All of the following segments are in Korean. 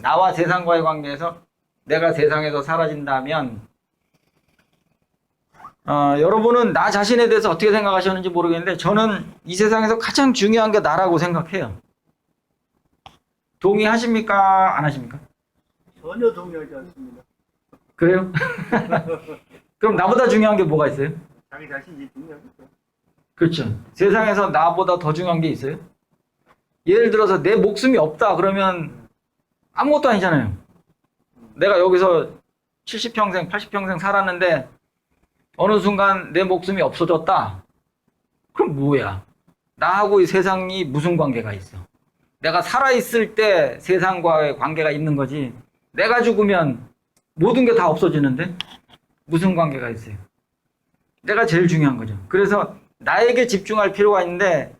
나와 세상과의 관계에서 내가 세상에서 사라진다면 여러분은 나 자신에 대해서 어떻게 생각하셨는지 모르겠는데 저는 이 세상에서 가장 중요한 게 나라고 생각해요. 동의하십니까? 안 하십니까? 전혀 동의하지 않습니다. 그래요? 그럼 나보다 중요한 게 뭐가 있어요? 자기 자신이 중요하겠죠. 그렇죠. 세상에서 나보다 더 중요한 게 있어요? 예를 들어서 내 목숨이 없다 그러면 아무것도 아니잖아요. 내가 여기서 70평생, 80평생 살았는데 어느 순간 내 목숨이 없어졌다. 그럼 뭐야? 나하고 이 세상이 무슨 관계가 있어? 내가 살아있을 때 세상과의 관계가 있는 거지. 내가 죽으면 모든 게 다 없어지는데 무슨 관계가 있어요? 내가 제일 중요한 거죠. 그래서 나에게 집중할 필요가 있는데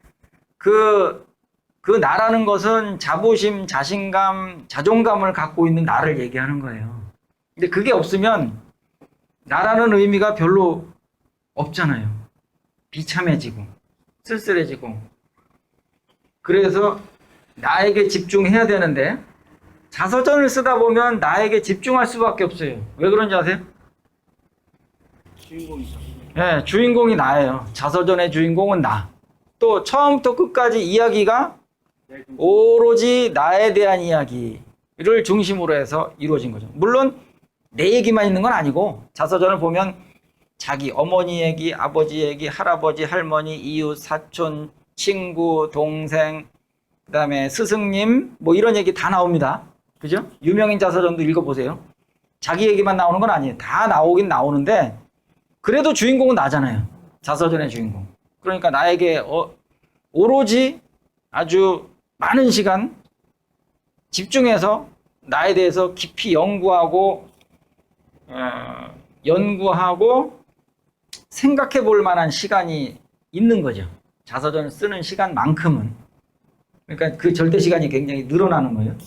그 나라는 것은 자부심, 자신감, 자존감을 갖고 있는 나를 얘기하는 거예요. 근데 그게 없으면 나라는 의미가 별로 없잖아요. 비참해지고 쓸쓸해지고. 그래서 나에게 집중해야 되는데 자서전을 쓰다 보면 나에게 집중할 수밖에 없어요. 왜 그런지 아세요? 주인공이죠. 네, 주인공이 나예요. 자서전의 주인공은 나. 또 처음부터 끝까지 이야기가 오로지 나에 대한 이야기를 중심으로 해서 이루어진 거죠. 물론 내 얘기만 있는 건 아니고 자서전을 보면 자기 어머니 얘기, 아버지 얘기, 할아버지, 할머니, 이웃, 사촌, 친구, 동생, 그 다음에 스승님 뭐 이런 얘기 다 나옵니다. 그죠? 유명인 자서전도 읽어보세요. 자기 얘기만 나오는 건 아니에요. 다 나오긴 나오는데 그래도 주인공은 나잖아요. 자서전의 주인공. 그러니까 나에게 오로지 아주 많은 시간 집중해서 나에 대해서 깊이 연구하고 생각해 볼 만한 시간이 있는 거죠. 자서전을 쓰는 시간만큼은. 그러니까 그 절대 시간이 굉장히 늘어나는 거예요.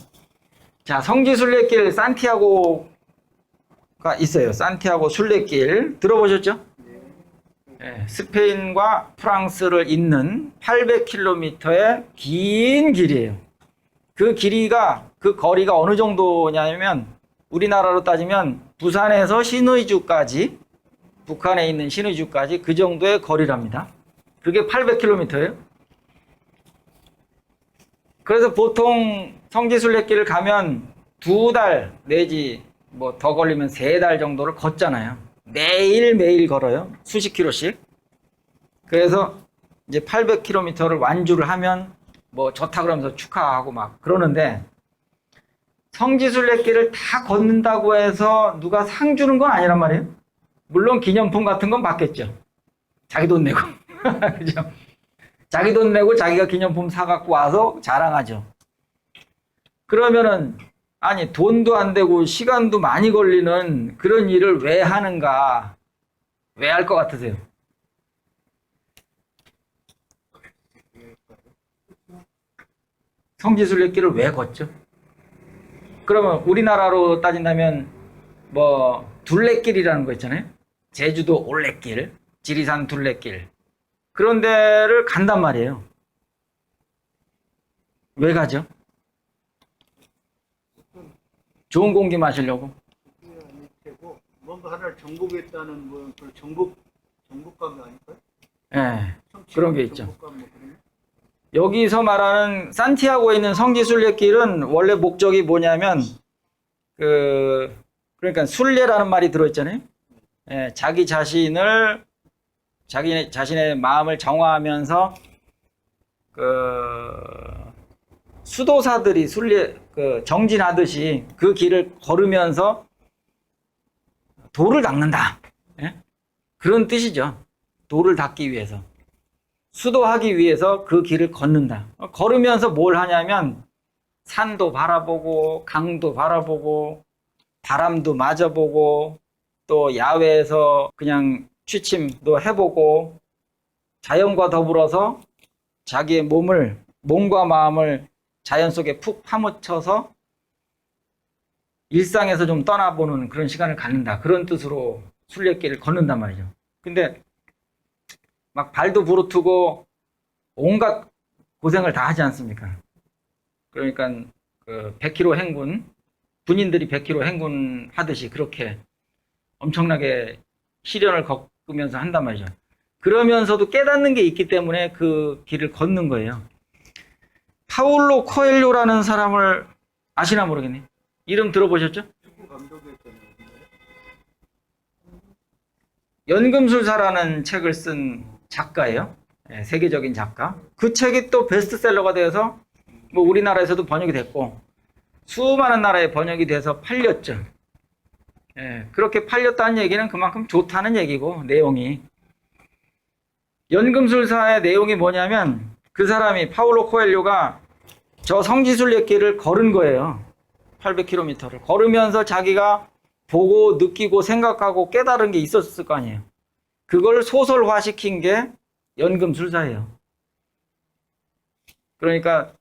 자, 성지순례길 산티아고가 있어요. 산티아고 순례길 들어보셨죠? 네, 스페인과 프랑스를 잇는 800km의 긴 길이에요. 그 길이가, 그 거리가 어느 정도냐면 우리나라로 따지면 부산에서 신의주까지, 북한에 있는 신의주까지 그 정도의 거리랍니다. 그게 800km예요. 그래서 보통 성지순례길을 가면 2달 내지 뭐 더 걸리면 3달 정도를 걷잖아요. 매일매일 걸어요. 수십 킬로씩. 그래서 이제 800km를 완주를 하면 뭐 좋다 그러면서 축하하고 막 그러는데 성지순례길을 다 걷는다고 해서 누가 상 주는 건 아니란 말이에요. 물론 기념품 같은 건 받겠죠. 자기 돈 내고. 그죠? 자기 돈 내고 자기가 기념품 사갖고 와서 자랑하죠. 그러면은 아니 돈도 안 되고 시간도 많이 걸리는 그런 일을 왜 하는가? 왜 할 것 같으세요? 성지순례길을 왜 걷죠? 그러면 우리나라로 따진다면 뭐 둘레길이라는 거 있잖아요. 제주도 올레길, 지리산 둘레길 그런 데를 간단 말이에요. 왜 가죠? 좋은 공기 마시려고. 뭔가 하나를 정복했다는 뭐 그 정복감이 아닐까요? 예, 그런 게 있죠. 정복감 뭐 그런 거? 여기서 말하는 산티아고에 있는 성지순례길은 원래 목적이 뭐냐면 그러니까 순례라는 말이 들어있잖아요. 예, 자기 자신의 마음을 정화하면서 수도사들이 정진하듯이 그 길을 걸으면서 도를 닦는다. 예? 그런 뜻이죠. 도를 닦기 위해서. 수도하기 위해서 그 길을 걷는다. 걸으면서 뭘 하냐면 산도 바라보고 강도 바라보고 바람도 맞아보고 또 야외에서 그냥 취침도 해보고 자연과 더불어서 자기의 몸과 마음을 자연 속에 푹 파묻혀서 일상에서 좀 떠나보는 그런 시간을 갖는다. 그런 뜻으로 순례길을 걷는단 말이죠. 근데 막 발도 부르트고 온갖 고생을 다 하지 않습니까? 그러니까 그 100km 행군 군인들이 100km 행군하듯이 그렇게 엄청나게 시련을 겪으면서 한단 말이죠. 그러면서도 깨닫는 게 있기 때문에 그 길을 걷는 거예요. 파울로 코엘료라는 사람을 아시나 모르겠네. 이름 들어보셨죠? 축구 감독이었잖아요. 연금술사라는 책을 쓴 작가예요. 예, 세계적인 작가. 그 책이 또 베스트셀러가 되어서 뭐 우리나라에서도 번역이 됐고 수많은 나라에 번역이 돼서 팔렸죠. 예, 그렇게 팔렸다는 얘기는 그만큼 좋다는 얘기고 내용이. 연금술사의 내용이 뭐냐면 그 사람이 파울로 코엘료가 저 성지순례 길을 걸은 거예요. 800km를 걸으면서 자기가 보고 느끼고 생각하고 깨달은 게 있었을 거 아니에요. 그걸 소설화시킨 게 연금술사예요. 그러니까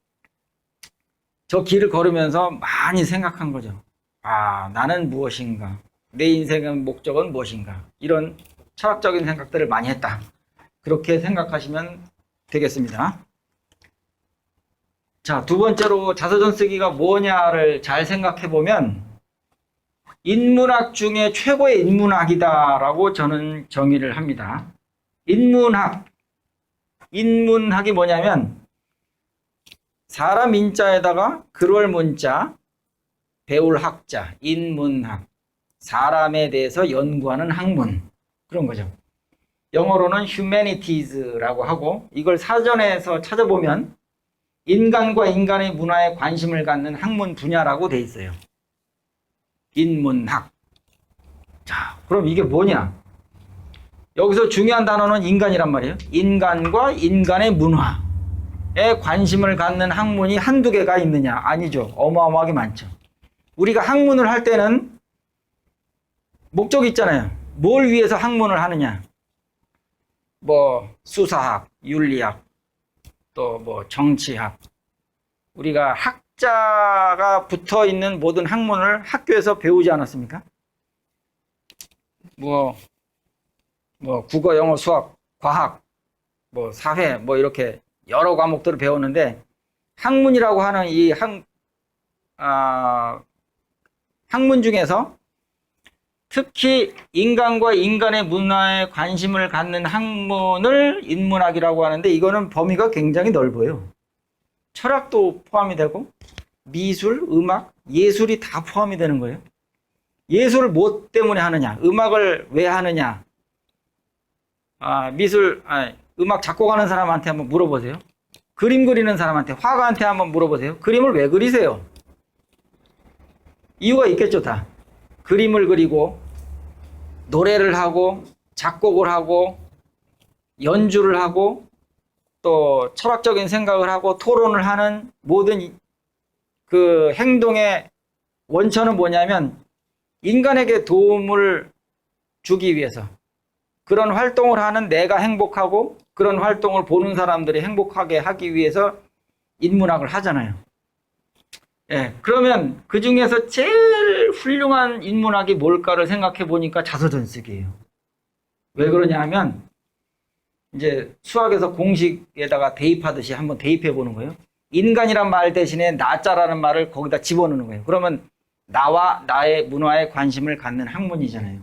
저 길을 걸으면서 많이 생각한 거죠. 아, 나는 무엇인가? 내 인생의 목적은 무엇인가? 이런 철학적인 생각들을 많이 했다. 그렇게 생각하시면 되겠습니다. 자, 두 번째로 자서전 쓰기가 뭐냐를 잘 생각해 보면 인문학 중에 최고의 인문학이다라고 저는 정의를 합니다. 인문학이 뭐냐면 사람 인자에다가 글월 문자, 배울 학자, 인문학, 사람에 대해서 연구하는 학문, 그런 거죠. 영어로는 humanities라고 하고 이걸 사전에서 찾아보면 인간과 인간의 문화에 관심을 갖는 학문 분야라고 돼 있어요. 인문학. 자, 그럼 이게 뭐냐? 여기서 중요한 단어는 인간이란 말이에요. 인간과 인간의 문화에 관심을 갖는 학문이 한두 개가 있느냐? 아니죠. 어마어마하게 많죠. 우리가 학문을 할 때는 목적이 있잖아요. 뭘 위해서 학문을 하느냐? 뭐 수사학, 윤리학, 또 뭐 정치학. 우리가 학자가 붙어 있는 모든 학문을 학교에서 배우지 않았습니까? 뭐 국어, 영어, 수학, 과학, 뭐 사회, 뭐 이렇게 여러 과목들을 배웠는데 학문이라고 하는 이 학문 중에서 특히 인간과 인간의 문화에 관심을 갖는 학문을 인문학이라고 하는데 이거는 범위가 굉장히 넓어요. 철학도 포함이 되고 미술, 음악, 예술이 다 포함이 되는 거예요. 예술을 뭐 때문에 하느냐? 음악을 왜 하느냐? 음악 작곡하는 사람한테 한번 물어보세요. 그림 그리는 사람한테, 화가한테 한번 물어보세요. 그림을 왜 그리세요? 이유가 있겠죠, 다. 그림을 그리고 노래를 하고 작곡을 하고 연주를 하고 또 철학적인 생각을 하고 토론을 하는 모든 그 행동의 원천은 뭐냐면 인간에게 도움을 주기 위해서 그런 활동을 하는 내가 행복하고 그런 활동을 보는 사람들이 행복하게 하기 위해서 인문학을 하잖아요. 예, 그러면 그 중에서 제일 훌륭한 인문학이 뭘까를 생각해 보니까 자서전 쓰기예요. 왜 그러냐 하면 이제 수학에서 공식에다가 대입하듯이 한번 대입해 보는 거예요. 인간이란 말 대신에 나자라는 말을 거기다 집어넣는 거예요. 그러면 나와 나의 문화에 관심을 갖는 학문이잖아요.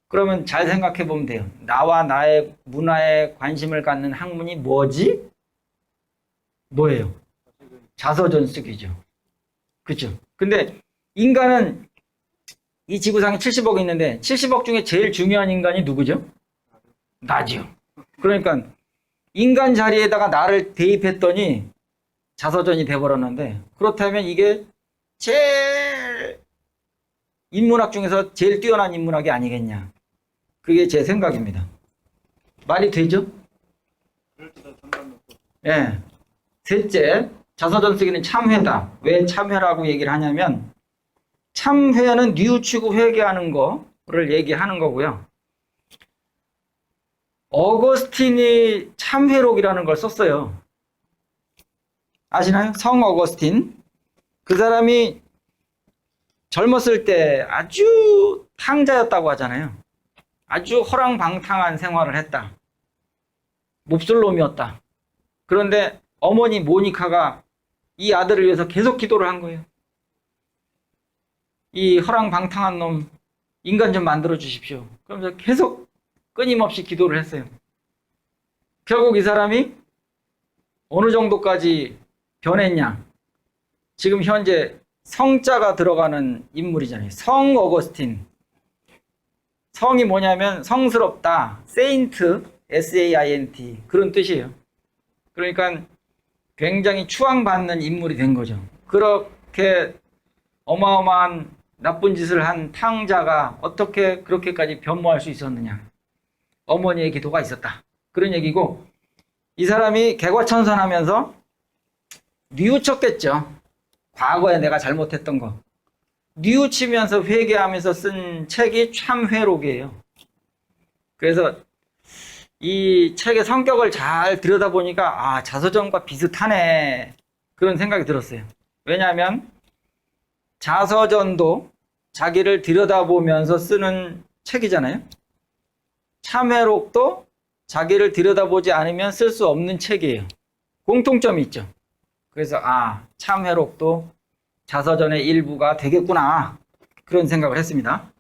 그러면 잘 생각해 보면 돼요. 나와 나의 문화에 관심을 갖는 학문이 뭐지? 뭐예요? 자서전 쓰기죠. 그렇죠? 근데 인간은 이 지구상에 70억 있는데 70억 중에 제일 중요한 인간이 누구죠? 나죠. 그러니까 인간 자리에다가 나를 대입했더니 자서전이 돼버렸는데 그렇다면 이게 제일 인문학 중에서 제일 뛰어난 인문학이 아니겠냐. 그게 제 생각입니다. 말이 되죠? 예. 셋째, 자서전 쓰기는 참회다. 왜 참회라고 얘기를 하냐면 참회는 뉘우치고 회개하는 거를 얘기하는 거고요. 어거스틴이 참회록이라는 걸 썼어요. 아시나요? 성 어거스틴. 그 사람이 젊었을 때 아주 탕자였다고 하잖아요. 아주 허랑방탕한 생활을 했다. 몹쓸 놈이었다. 그런데 어머니 모니카가 이 아들을 위해서 계속 기도를 한 거예요. 이 허랑방탕한 놈 인간 좀 만들어 주십시오. 그러면서 계속 끊임없이 기도를 했어요. 결국 이 사람이 어느 정도까지 변했냐? 지금 현재 성자가 들어가는 인물이잖아요. 성 어거스틴. 성이 뭐냐면 성스럽다. 세인트, S-A-I-N-T 그런 뜻이에요. 그러니까 굉장히 추앙받는 인물이 된 거죠. 그렇게 어마어마한 나쁜 짓을 한 탕자가 어떻게 그렇게까지 변모할 수 있었느냐. 어머니의 기도가 있었다. 그런 얘기고, 이 사람이 개과천선하면서 뉘우쳤겠죠. 과거에 내가 잘못했던 거. 뉘우치면서 회개하면서 쓴 책이 참회록이에요. 그래서 이 책의 성격을 잘 들여다보니까 아, 자서전과 비슷하네. 그런 생각이 들었어요. 왜냐하면 자서전도 자기를 들여다보면서 쓰는 책이잖아요. 참회록도 자기를 들여다보지 않으면 쓸 수 없는 책이에요. 공통점이 있죠. 그래서 아, 참회록도 자서전의 일부가 되겠구나. 그런 생각을 했습니다.